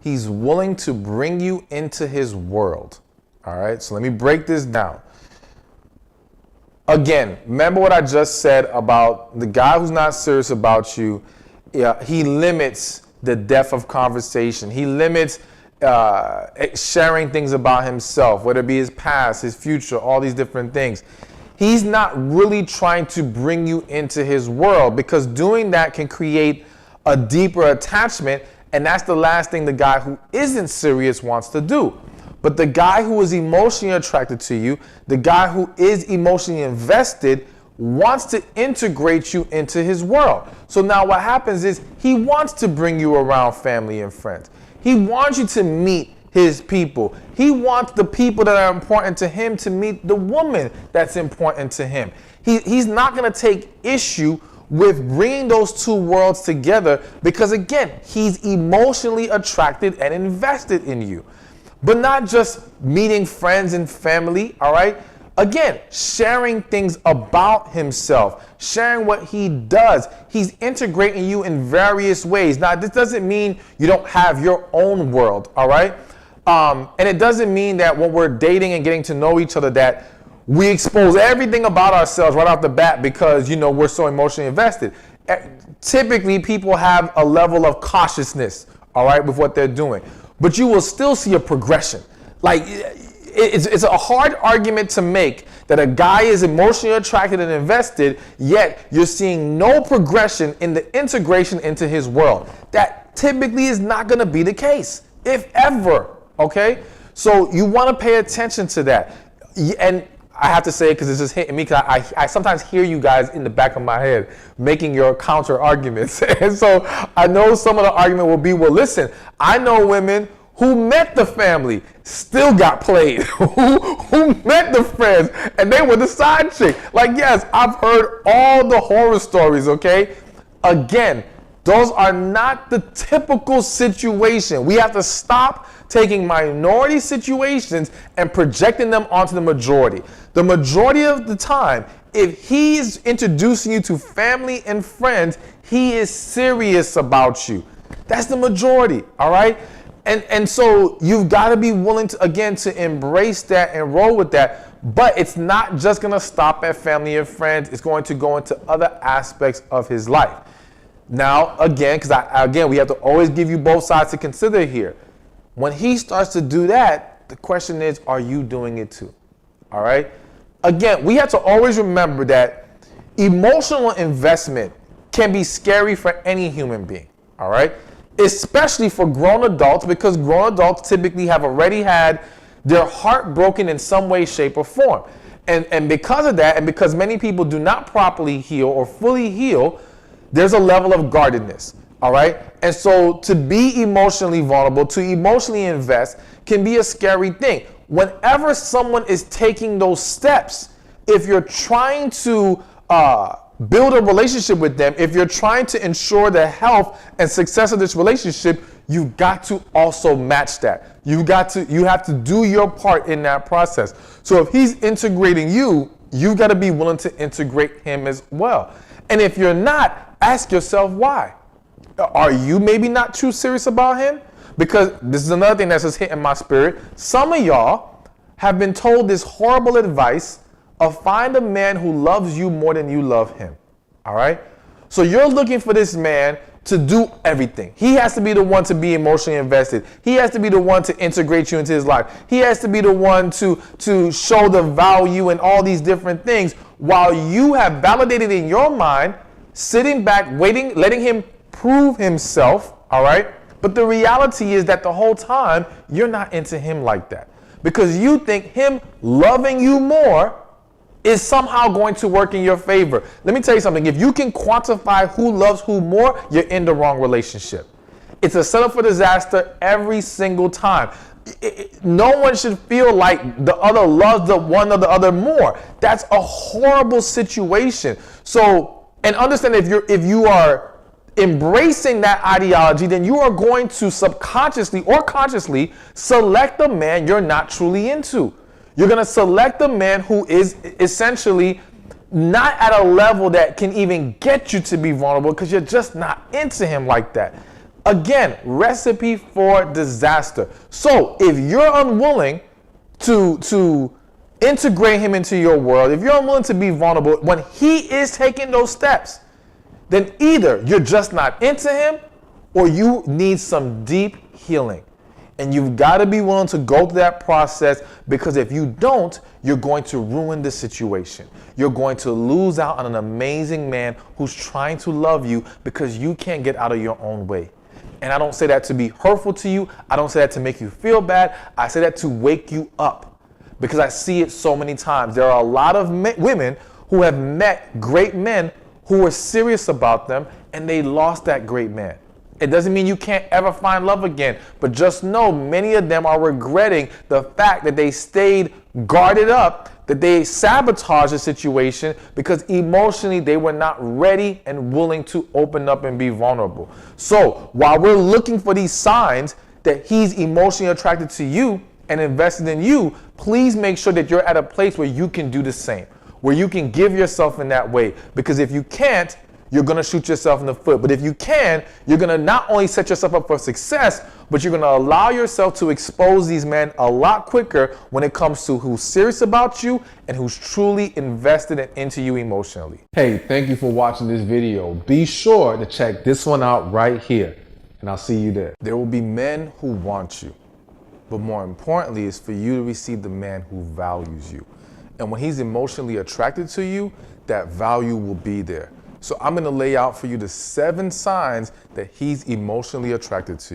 He's willing to bring you into his world. All right, so let me break this down. Again, remember what I just said about the guy who's not serious about you. He limits the depth of conversation. He limits sharing things about himself, whether it be his past, his future, all these different things. He's not really trying to bring you into his world, because doing that can create a deeper attachment, and that's the last thing the guy who isn't serious wants to do. But the guy who is emotionally attracted to you, the guy who is emotionally invested, wants to integrate you into his world. So now what happens is he wants to bring you around family and friends. He wants you to meet his people. He wants the people that are important to him to meet the woman that's important to him. He's not going to take issue with bringing those two worlds together, because again, he's emotionally attracted and invested in you. But not just meeting friends and family, all right? Again, sharing things about himself, sharing what he does. He's integrating you in various ways. Now, this doesn't mean you don't have your own world, all right? And it doesn't mean that when we're dating and getting to know each other that we expose everything about ourselves right off the bat because, you know, we're so emotionally invested. Typically, people have a level of cautiousness, all right, with what they're doing. But you will still see a progression. Like, it's a hard argument to make that a guy is emotionally attracted and invested, yet you're seeing no progression in the integration into his world. That typically is not going to be the case, if ever, okay? So you want to pay attention to that. And I have to say it because it's just hitting me, because I sometimes hear you guys in the back of my head making your counter arguments. And so I know some of the argument will be, well, listen, I know women who met the family, still got played, who met the friends, and they were the side chick. Like, yes, I've heard all the horror stories, okay? Again, those are not the typical situation. We have to stop taking minority situations and projecting them onto the majority. The majority of the time, if he's introducing you to family and friends, he is serious about you. That's the majority, all right? And so you've got to be willing to, again, to embrace that and roll with that. But it's not just going to stop at family and friends. It's going to go into other aspects of his life. Now, again, because we have to always give you both sides to consider here. When he starts to do that, the question is, are you doing it too? All right? Again, we have to always remember that emotional investment can be scary for any human being. All right? Especially for grown adults, because grown adults typically have already had their heart broken in some way, shape, or form. And because of that, and because many people do not properly heal or fully heal, there's a level of guardedness, all right? And so to be emotionally vulnerable, to emotionally invest, can be a scary thing. Whenever someone is taking those steps, if you're trying to build a relationship with them, if you're trying to ensure the health and success of this relationship, you've got to also match that. You have to do your part in that process. So if he's integrating you, you've got to be willing to integrate him as well. And if you're not, ask yourself why. Are you maybe not too serious about him? Because this is another thing that's just hitting my spirit. Some of y'all have been told this horrible advice of find a man who loves you more than you love him. All right? So you're looking for this man to do everything. He has to be the one to be emotionally invested. He has to be the one to integrate you into his life. He has to be the one to show the value and all these different things, while you have validated in your mind, sitting back, waiting, letting him prove himself, all right? But the reality is that the whole time, you're not into him like that. Because you think him loving you more is somehow going to work in your favor. Let me tell you something. If you can quantify who loves who more, you're in the wrong relationship. It's a setup for disaster every single time. No one should feel like the other loves the one or the other more. That's a horrible situation. So, and understand, if you are embracing that ideology, then you are going to subconsciously or consciously select a man you're not truly into. You're going to select a man who is essentially not at a level that can even get you to be vulnerable, because you're just not into him like that. Again, recipe for disaster. So if you're unwilling to integrate him into your world, if you're unwilling to be vulnerable when he is taking those steps, then either you're just not into him or you need some deep healing. And you've got to be willing to go through that process, because if you don't, you're going to ruin the situation. You're going to lose out on an amazing man who's trying to love you because you can't get out of your own way. And I don't say that to be hurtful to you. I don't say that to make you feel bad. I say that to wake you up, because I see it so many times. There are a lot of women who have met great men who were serious about them, and they lost that great man. It doesn't mean you can't ever find love again, but just know many of them are regretting the fact that they stayed guarded up, that they sabotaged the situation because emotionally they were not ready and willing to open up and be vulnerable. So while we're looking for these signs that he's emotionally attracted to you and invested in you, please make sure that you're at a place where you can do the same, where you can give yourself in that way. Because if you can't, you're going to shoot yourself in the foot. But if you can, you're going to not only set yourself up for success, but you're going to allow yourself to expose these men a lot quicker when it comes to who's serious about you and who's truly invested into you emotionally. Hey, thank you for watching this video. Be sure to check this one out right here, and I'll see you there. There will be men who want you, but more importantly is for you to receive the man who values you. And when he's emotionally attracted to you, that value will be there. So I'm going to lay out for you the 7 signs that he's emotionally attracted to you.